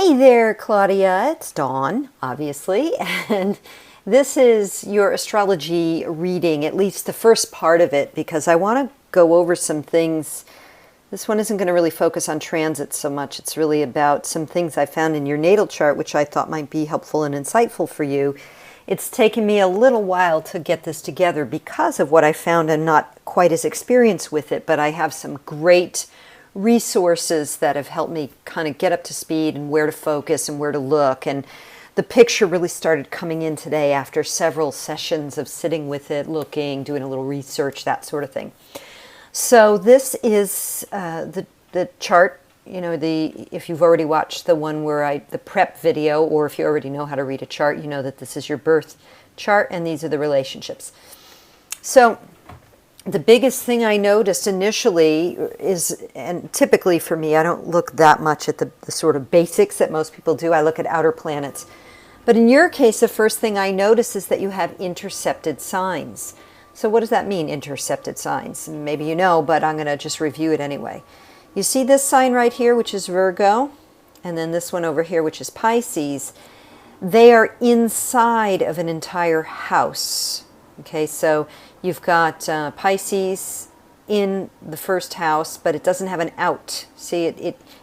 Hey there, Claudia. It's Dawn, obviously, and this is your astrology reading, at least the first part of it, because I want to go over some things. This one isn't going to really focus on transits so much. It's really about some things I found in your natal chart, which I thought might be helpful and insightful for you. It's taken me a little while to get this together because of what I found. I'm not quite as experienced with it, but I have some great resources that have helped me kind of get up to speed and where to focus and where to look. And the picture really started coming in today after several sessions of sitting with it, looking, doing a little research, that sort of thing. So this is the chart. You know, if you've already watched the one where the prep video, or if you already know how to read a chart, you know that this is your birth chart and these are the relationships. So the biggest thing I noticed initially is, and typically for me, I don't look that much at the sort of basics that most people do. I look at outer planets. But in your case, the first thing I notice is that you have intercepted signs. So what does that mean, intercepted signs? Maybe you know, but I'm going to just review it anyway. You see this sign right here, which is Virgo, and then this one over here, which is Pisces. They are inside of an entire house. Okay, so you've got Pisces in the first house, but it doesn't have an out. See,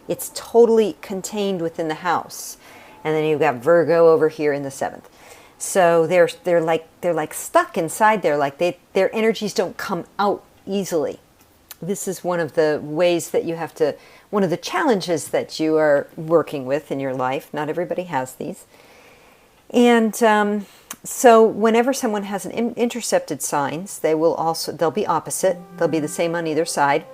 it's totally contained within the house. And then you've got Virgo over here in the seventh. So they're like stuck inside there, like their energies don't come out easily. This is one of the ways that you have to, one of the challenges that you are working with in your life. Not everybody has these. And so whenever someone has an intercepted signs, they'll be opposite. They'll be the same on either side.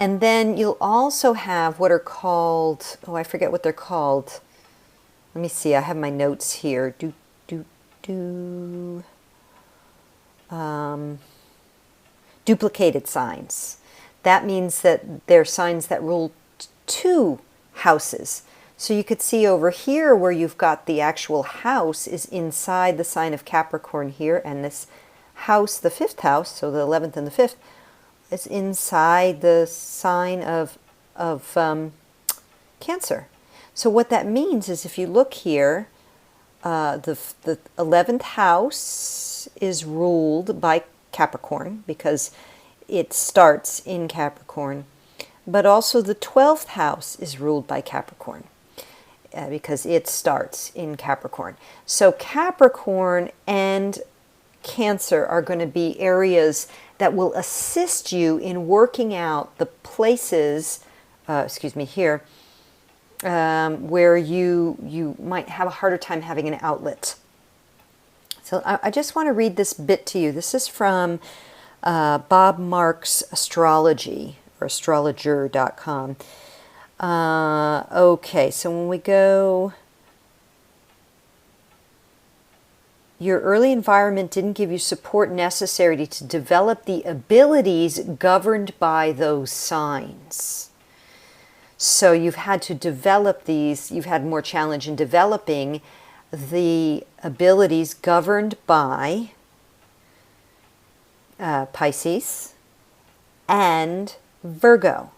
And then you'll also have what are called, oh, I forget what they're called. Let me see, I have my notes here. Duplicated signs. That means that they're signs that rule two houses. So you could see over here where you've got the actual house is inside the sign of Capricorn here, and this house, the fifth house, so the 11th and the 5th, is inside the sign of Cancer. So what that means is if you look here, the 11th house is ruled by Capricorn because it starts in Capricorn, but also the 12th house is ruled by Capricorn. Because it starts in Capricorn. So Capricorn and Cancer are going to be areas that will assist you in working out the places, here, where you might have a harder time having an outlet. So I just want to read this bit to you. This is from Bob Marks Astrology, or astrologer.com. Okay, so when we go, your early environment didn't give you support necessary to develop the abilities governed by those signs. So you've had to develop these, you've had more challenge in developing the abilities governed by Pisces and Virgo.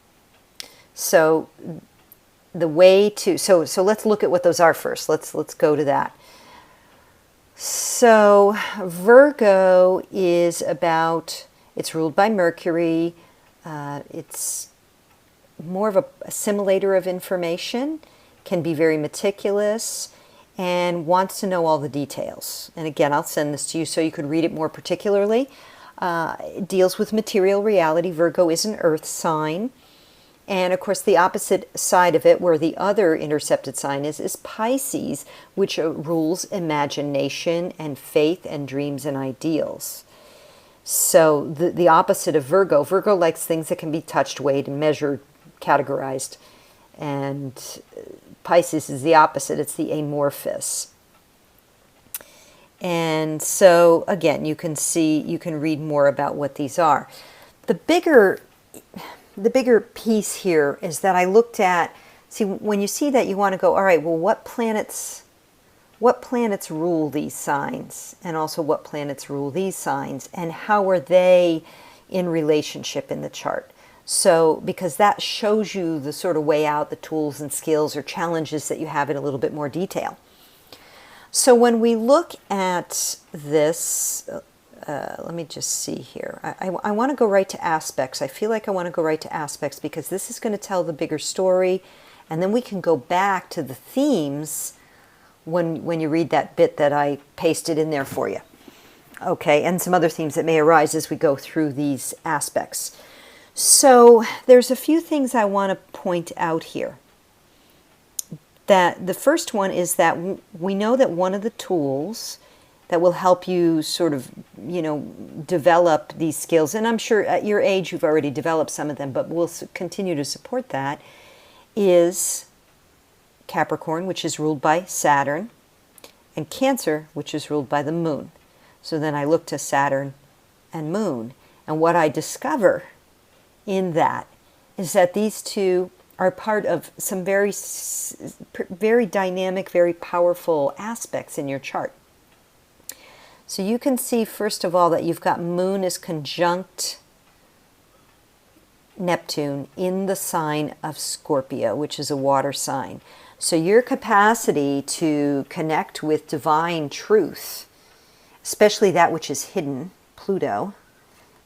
So the way to, so let's look at what those are first. Let's go to that. So Virgo is about, it's ruled by Mercury. It's more of a assimilator of information, can be very meticulous, and wants to know all the details. And again, I'll send this to you so you could read it more particularly. It deals with material reality. Virgo is an earth sign. And of course, the opposite side of it, where the other intercepted sign is Pisces, which rules imagination and faith and dreams and ideals. So the opposite of Virgo. Virgo likes things that can be touched, weighed, and measured, categorized. And Pisces is the opposite. It's the amorphous. And so, again, you can read more about what these are. The bigger piece here is that I looked at, see, when you see that, you want to go, all right, well, what planets rule these signs, and also what planets rule these signs, and how are they in relationship in the chart? So, because that shows you the sort of way out, the tools and skills or challenges that you have in a little bit more detail. So when we look at this, let me just see here. I want to go right to aspects. I feel like I want to go right to aspects because this is going to tell the bigger story, and then we can go back to the themes when you read that bit that I pasted in there for you. Okay, and some other themes that may arise as we go through these aspects. So there's a few things I want to point out here. That the first one is that we know that one of the tools that will help you sort of, develop these skills, and I'm sure at your age you've already developed some of them, but we'll continue to support that, is Capricorn, which is ruled by Saturn, and Cancer, which is ruled by the Moon. So then I look to Saturn and Moon, and what I discover in that is that these two are part of some very, very dynamic, very powerful aspects in your chart. So you can see, first of all, that you've got Moon is conjunct Neptune in the sign of Scorpio, which is a water sign. So your capacity to connect with divine truth, especially that which is hidden, Pluto,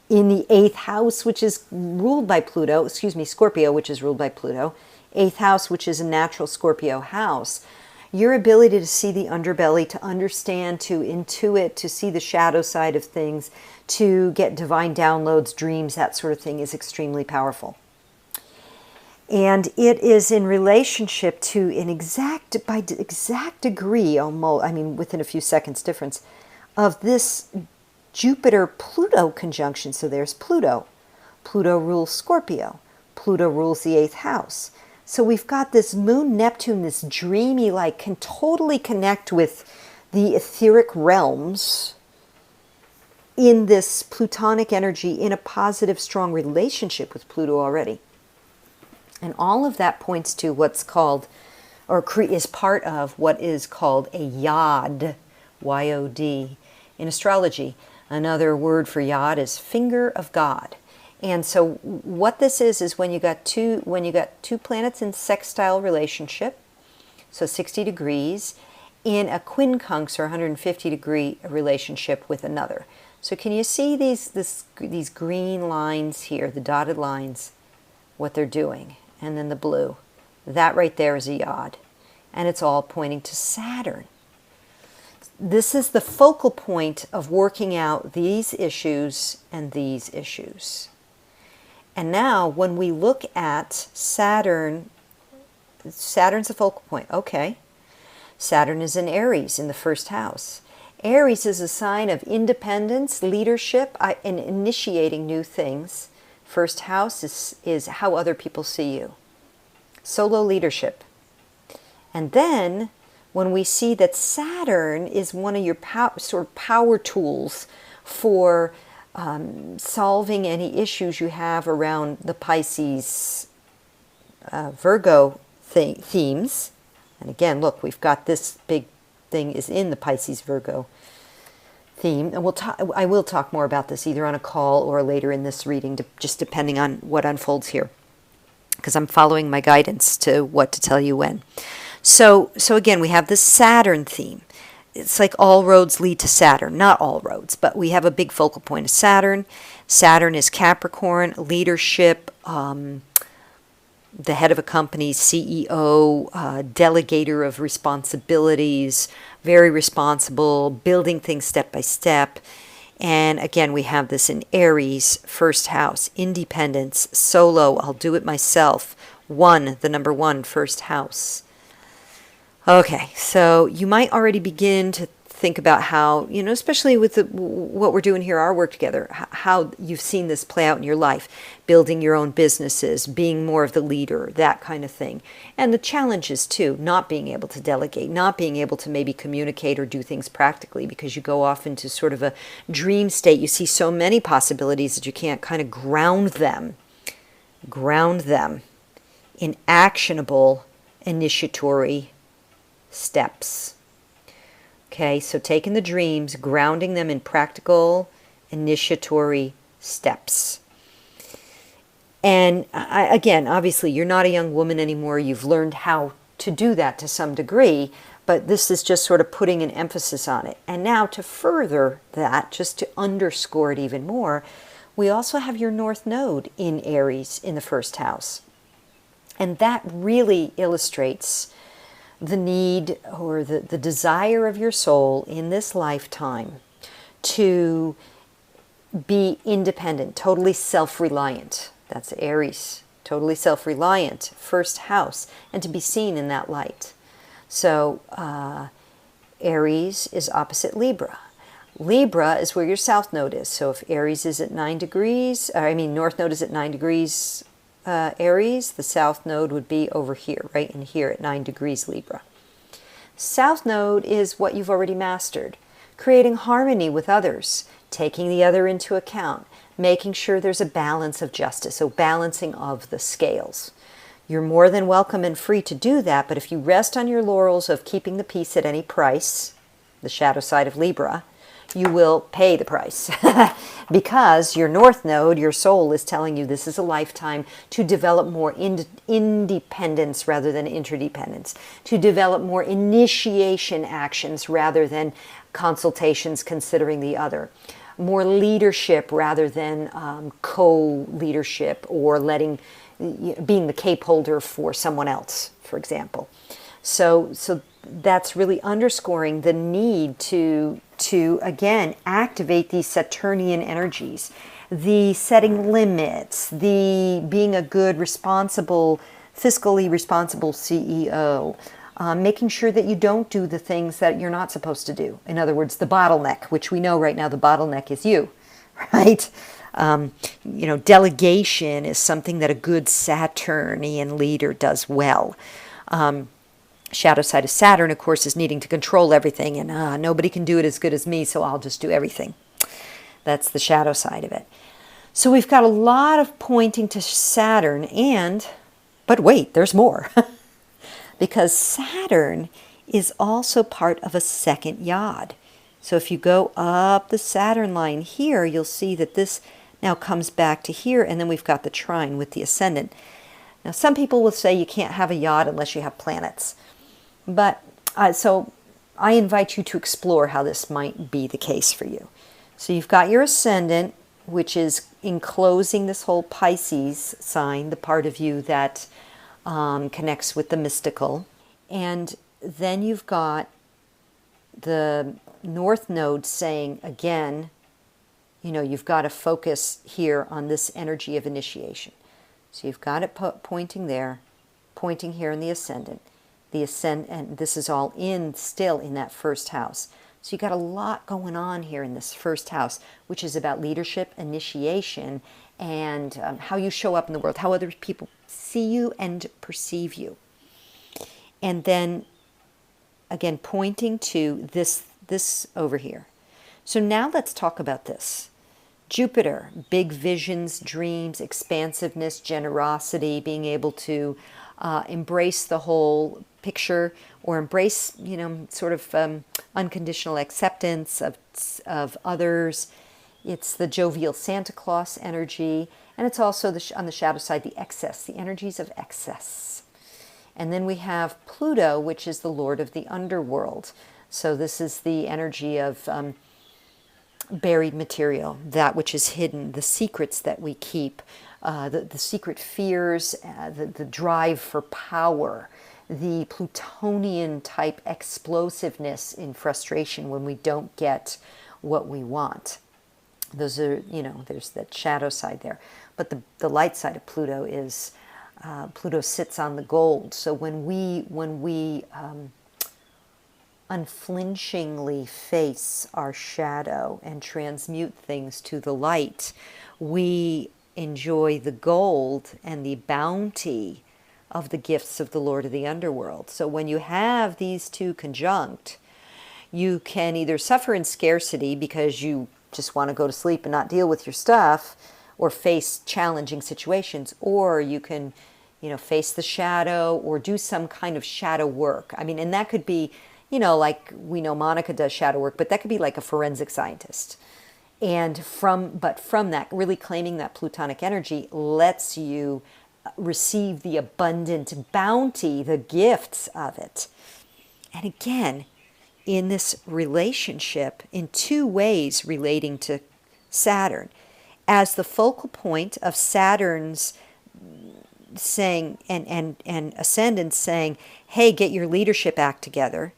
in the 8th house, which is ruled by Pluto, Scorpio, which is ruled by Pluto, 8th house, which is a natural Scorpio house, your ability to see the underbelly, to understand, to intuit, to see the shadow side of things, to get divine downloads, dreams, that sort of thing is extremely powerful. And it is in relationship to by exact degree, almost, within a few seconds difference, of this Jupiter-Pluto conjunction. So there's Pluto. Pluto rules Scorpio. Pluto rules the 8th house. So we've got this Moon, Neptune, this dreamy, can totally connect with the etheric realms in this Plutonic energy in a positive, strong relationship with Pluto already. And all of that points to what's called, or is part of what is called a yod, Y-O-D, in astrology. Another word for yod is finger of God. And so what this is when you got two planets in sextile relationship, so 60 degrees, in a quincunx or 150 degree relationship with another. So can you see these green lines here, the dotted lines, what they're doing? And then the blue. That right there is a yod. And it's all pointing to Saturn. This is the focal point of working out these issues and these issues. And now when we look at Saturn, Saturn's the focal point. Okay. Saturn is in Aries in the 1st house. Aries is a sign of independence, leadership, and initiating new things. 1st house is how other people see you. Solo leadership. And then when we see that Saturn is one of your power tools for solving any issues you have around the Pisces, Virgo themes. And again, look, we've got this big thing is in the Pisces, Virgo theme. And I will talk more about this either on a call or later in this reading, just depending on what unfolds here, because I'm following my guidance to what to tell you when. So again, we have this Saturn theme. It's like all roads lead to Saturn. Not all roads, but we have a big focal point of Saturn. Saturn is Capricorn, leadership, the head of a company, CEO, delegator of responsibilities, very responsible, building things step by step. And again, we have this in Aries, 1st house, independence, solo, I'll do it myself. 1, the number 1, 1st house. Okay, so you might already begin to think about how, especially with what we're doing here, our work together, how you've seen this play out in your life, building your own businesses, being more of the leader, that kind of thing. And the challenges too, not being able to delegate, not being able to maybe communicate or do things practically because you go off into sort of a dream state. You see so many possibilities that you can't kind of ground them in actionable initiatory steps. Okay, so taking the dreams, grounding them in practical initiatory steps. And again, obviously, you're not a young woman anymore. You've learned how to do that to some degree, but this is just sort of putting an emphasis on it. And now to further that, just to underscore it even more, we also have your North Node in Aries in the first house. And that really illustrates the need or the desire of your soul in this lifetime to be independent, totally self-reliant. That's Aries, totally self-reliant, first house, and to be seen in that light. So Aries is opposite Libra. Libra is where your South Node is. So if Aries is at 9 degrees, North Node is at 9 degrees Aries, the South Node would be over here, right in here at 9 degrees Libra. South Node is what you've already mastered. Creating harmony with others, taking the other into account, making sure there's a balance of justice, so balancing of the scales. You're more than welcome and free to do that, but if you rest on your laurels of keeping the peace at any price, the shadow side of Libra, you will pay the price because your North Node, your soul, is telling you this is a lifetime to develop more independence rather than interdependence, to develop more initiation actions rather than consultations considering the other, more leadership rather than co-leadership or being the cape holder for someone else, for example. So that's really underscoring the need to again activate these Saturnian energies, the setting limits, the being a good, responsible, fiscally responsible CEO, making sure that you don't do the things that you're not supposed to do. In other words, the bottleneck, which we know right now the bottleneck is you, right? Delegation is something that a good Saturnian leader does well. Shadow side of Saturn, of course, is needing to control everything, and nobody can do it as good as me, so I'll just do everything. That's the shadow side of it. So we've got a lot of pointing to Saturn, but wait, there's more. Because Saturn is also part of a second yod. So if you go up the Saturn line here, you'll see that this now comes back to here, and then we've got the trine with the ascendant. Now, some people will say you can't have a yod unless you have planets. But so I invite you to explore how this might be the case for you. So you've got your ascendant, which is enclosing this whole Pisces sign, the part of you that connects with the mystical. And then you've got the North Node saying, again, you've got to focus here on this energy of initiation. So you've got it pointing there, pointing here in the ascendant. And this is all still in that first house. So you got a lot going on here in this first house, which is about leadership, initiation, and how you show up in the world, how other people see you and perceive you. And then, again, pointing to this over here. So now let's talk about this. Jupiter, big visions, dreams, expansiveness, generosity, being able to embrace the whole picture or embrace, sort of unconditional acceptance of others. It's the jovial Santa Claus energy, and it's also on the shadow side, the excess, the energies of excess. And then we have Pluto, which is the lord of the underworld. So this is the energy of buried material, that which is hidden, the secrets that we keep, the secret fears, the drive for power, the Plutonian type explosiveness in frustration when we don't get what we want. Those are, there's that shadow side there. But the light side of Pluto is, Pluto sits on the gold. So when we unflinchingly face our shadow and transmute things to the light, we enjoy the gold and the bounty of the gifts of the Lord of the Underworld. So when you have these two conjunct, you can either suffer in scarcity because you just want to go to sleep and not deal with your stuff or face challenging situations, or you can, face the shadow or do some kind of shadow work. And that could be, like we know Monica does shadow work, but that could be like a forensic scientist. And from that, really claiming that Plutonic energy lets you receive the abundant bounty, the gifts of it. And again, in this relationship, in two ways relating to Saturn, as the focal point of Saturn's saying and ascendant saying, hey, get your leadership act together,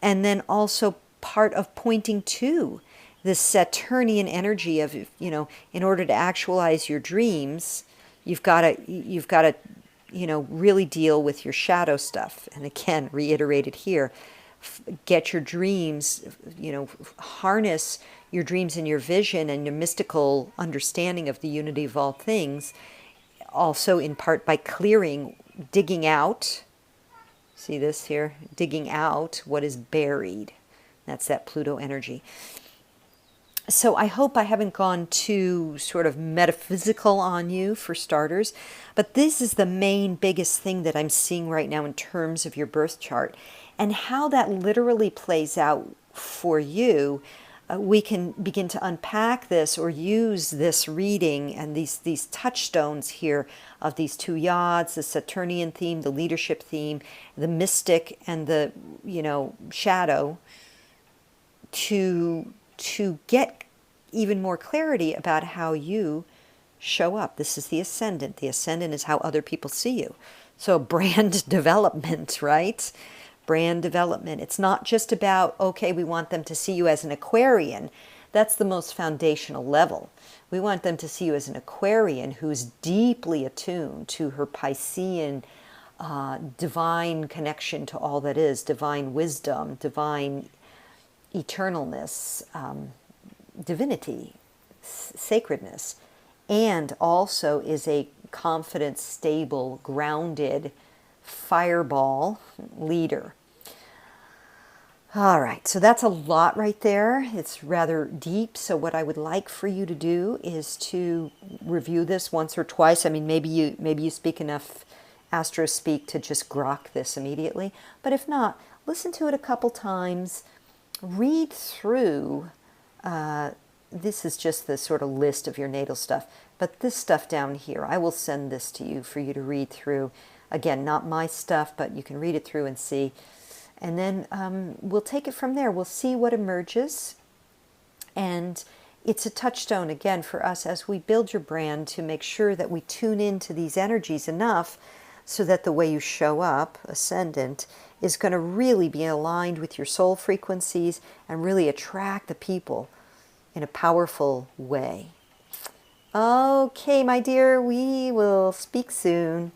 and then also part of pointing to this Saturnian energy of, in order to actualize your dreams, you've got to really deal with your shadow stuff. And again, reiterated here, get your dreams, harness your dreams and your vision and your mystical understanding of the unity of all things, also in part by clearing, digging out. See this here? Digging out what is buried. That's that Pluto energy. So I hope I haven't gone too sort of metaphysical on you, for starters, but this is the main biggest thing that I'm seeing right now in terms of your birth chart. And how that literally plays out for you, we can begin to unpack this or use this reading and these touchstones here of these two yads, the Saturnian theme, the leadership theme, the mystic, and the shadow, to get even more clarity about how you show up. This is the ascendant. The ascendant is how other people see you. So brand development, right? Brand development. It's not just about, okay, we want them to see you as an Aquarian. That's the most foundational level. We want them to see you as an Aquarian who's deeply attuned to her Piscean divine connection to all that is, divine wisdom, divine eternalness, divinity, sacredness, and also is a confident, stable, grounded fireball leader. All right, so that's a lot right there. It's rather deep. So what I would like for you to do is to review this once or twice. I mean, maybe you speak enough Astro speak to just grok this immediately. But if not, listen to it a couple times. Read through. This is just the sort of list of your natal stuff. But this stuff down here, I will send this to you for you to read through. Again, not my stuff, but you can read it through and see. And then we'll take it from there. We'll see what emerges. And it's a touchstone, again, for us as we build your brand to make sure that we tune into these energies enough so that the way you show up, ascendant, is going to really be aligned with your soul frequencies and really attract the people in a powerful way. Okay, my dear, we will speak soon.